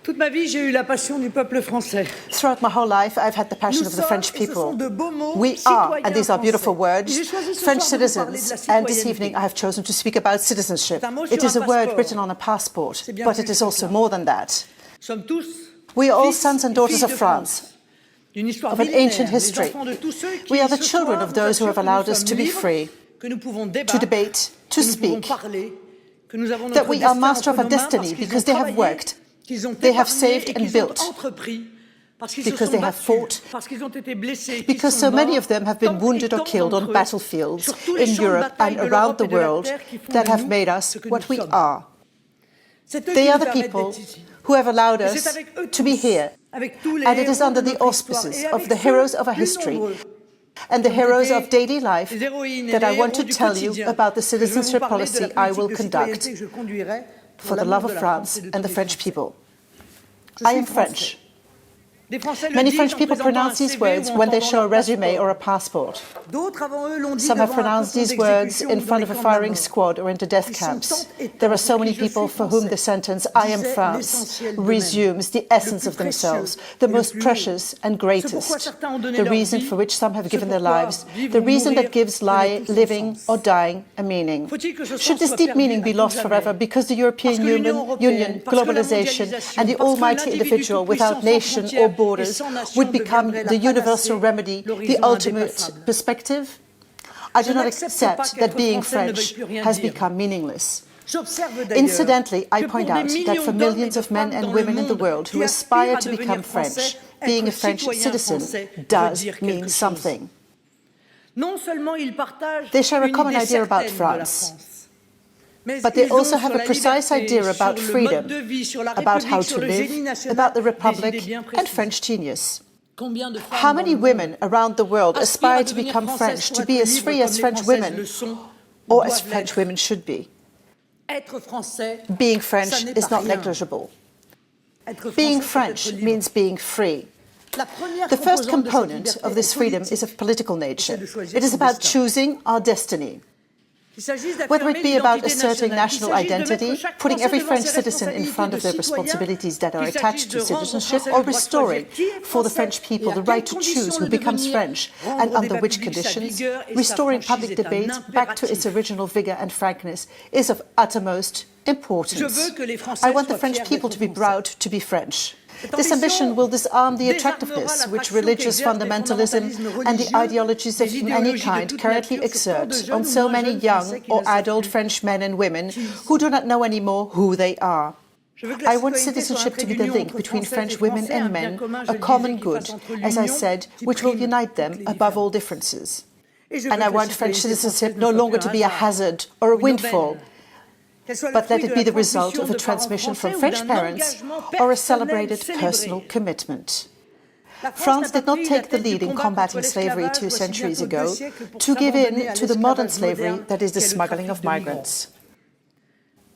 Toute ma vie, j'ai eu la passion du peuple français. Throughout my whole life, I've had the passion of the French people. We are, and these are beautiful words, French citizens, and this evening I have chosen to speak about citizenship. It is a word written on a passport, but it is also more than that. We are all sons and daughters of France, of an ancient history. We are the children of those who have allowed us to be free, to debate, to speak, that we are master of our destiny because they have worked, they have saved and built, because they have fought, because so many of them have been wounded or killed on battlefields in Europe and around the world that have made us what we are. They are the people who have allowed us to be here, and it is under the auspices of the heroes of our history and the heroes of daily life that I want to tell you about the citizenship policy I will conduct for the love of France and the French people. I am French. Many French people pronounce these words when they show a resume or a passport. Some have pronounced these words in front of a firing squad or into death camps. There are so many people for whom the sentence, I am France, resumes the essence of themselves, the most precious and greatest, the reason for which some have given their lives, the reason that gives living or dying a meaning. Should this deep meaning be lost forever because the European Union, globalization, and the almighty individual without nation or borders would become the universal remedy, the ultimate perspective? I do not accept that being French has become meaningless. Incidentally, I point out that for millions of men and women in the world who aspire to become French, being a French citizen does mean something. They share a common idea about France, but they also have a precise idea about freedom, about how to live, about the Republic and French genius. How many women around the world aspire to become French, to be as free as French women, or as French women should be? Being French is not negligible. Being French means being free. The first component of this freedom is of political nature. It is about choosing our destiny. Whether it be about asserting national identity, putting every French citizen in front of the responsibilities that are attached to citizenship, or restoring for the French people the right to choose who becomes French and under which conditions, restoring public debate back to its original vigour and frankness is of uttermost importance. I want the French people to be proud to be French. This ambition will disarm the attractiveness which religious fundamentalism and the ideologies of any kind currently exert on so many young or adult French men and women who do not know anymore who they are. I want citizenship to be the link between French women and men, a common good, as I said, which will unite them above all differences. And I want French citizenship no longer to be a hazard or a windfall, but let it be the result of a transmission from French parents or a celebrated personal commitment. France did not take the lead in combating slavery 2 centuries ago to give in to the modern slavery that is the smuggling of migrants.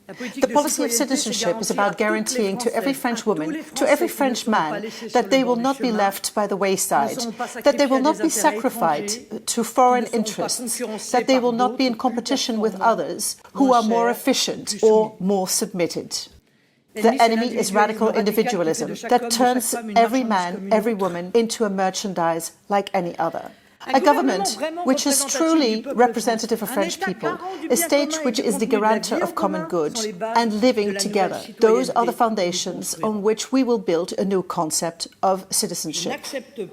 The policy of citizenship is about guaranteeing to every French woman, to every French man, that they will not be left by the wayside, that they will not be sacrificed to foreign interests, that they will not be in competition with others who are more efficient or more submitted. The enemy is radical individualism that turns every man, every woman into a merchandise like any other. A government which is truly representative of French people, a state which is the guarantor of common good, and living together. Those are the foundations on which we will build a new concept of citizenship.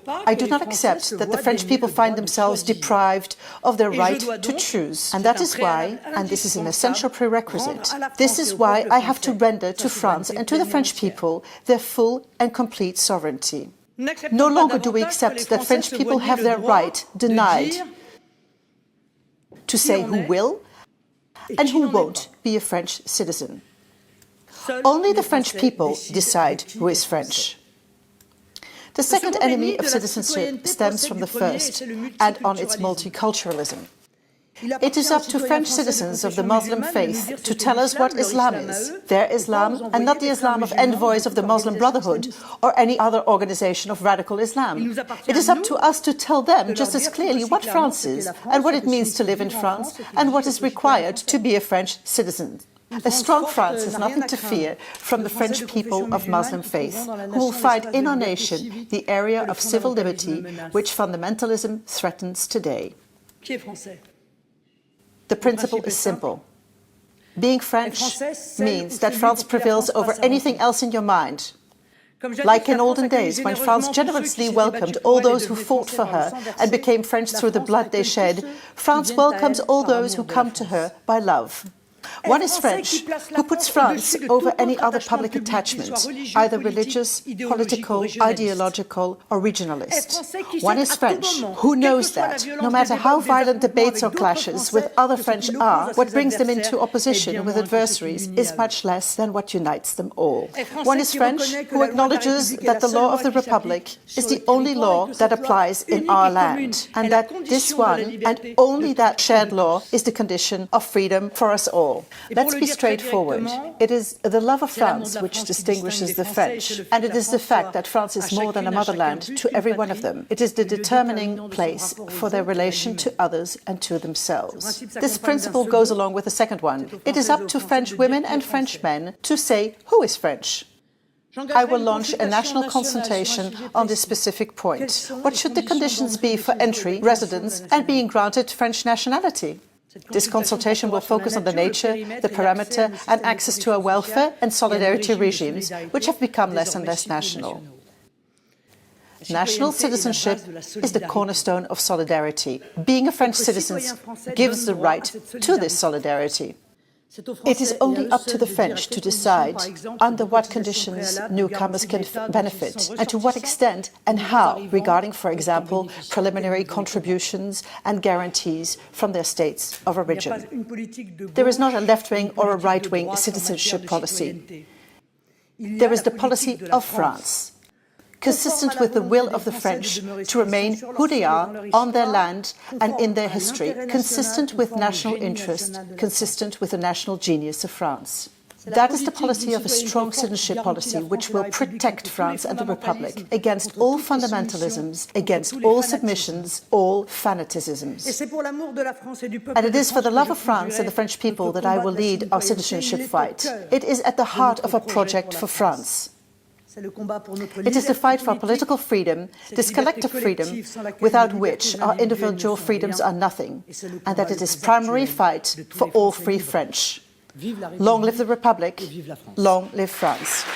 I do not accept that the French people find themselves deprived of their right to choose. And that is why, and this is an essential prerequisite, this is why I have to render to France and to the French people their full and complete sovereignty. No longer do we accept that French people have their right denied to say who will and who won't be a French citizen. Only the French people decide who is French. The second enemy of citizenship stems from the first and on its multiculturalism. It is up to French citizens of the Muslim faith to tell us what Islam is, their Islam, and not the Islam of envoys of the Muslim Brotherhood or any other organization of radical Islam. It is up to us to tell them just as clearly what France is and what it means to live in France and what is required to be a French citizen. A strong France has nothing to fear from the French people of Muslim faith, who will find in our nation the area of civil liberty which fundamentalism threatens today. The principle is simple. Being French means that France prevails over anything else in your mind. Like in olden days, when France generously welcomed all those who fought for her and became French through the blood they shed, France welcomes all those who come to her by love. One is French, who puts France over any other public attachment, either religious, political, ideological, or regionalist. One is French, who knows that, no matter how violent debates or clashes with other French are, what brings them into opposition with adversaries is much less than what unites them all. One is French, who acknowledges that the law of the Republic is the only law that applies in our land, and that this one, and only that shared law, is the condition of freedom for us all. Let's be straightforward. It is the love of France which distinguishes the French, and it is the fact that France is more than a motherland to every one of them. It is the determining place for their relation to others and to themselves. This principle goes along with the second one. It is up to French women and French men to say who is French. I will launch a national consultation on this specific point. What should the conditions be for entry, residence, and being granted French nationality? This consultation will focus on the nature, the parameter, and access to our welfare and solidarity regimes, which have become less and less national. National citizenship is the cornerstone of solidarity. Being a French citizen gives the right to this solidarity. It is only up to the French to decide under what conditions newcomers can benefit and to what extent and how, regarding, for example, preliminary contributions and guarantees from their states of origin. There is not a left-wing or a right-wing citizenship policy. There is the policy of France, consistent with the will of the French to remain who they are on their land and in their history, consistent with national interest, consistent with the national genius of France. That is the policy of a strong citizenship policy which will protect France and the Republic against all fundamentalisms, against all submissions, all fanaticisms. And it is for the love of France and the French people that I will lead our citizenship fight. It is at the heart of a project for France. It is the fight for political freedom, this collective freedom, without which our individual freedoms are nothing, and that it is primary fight for all free French. Long live the Republic, long live France.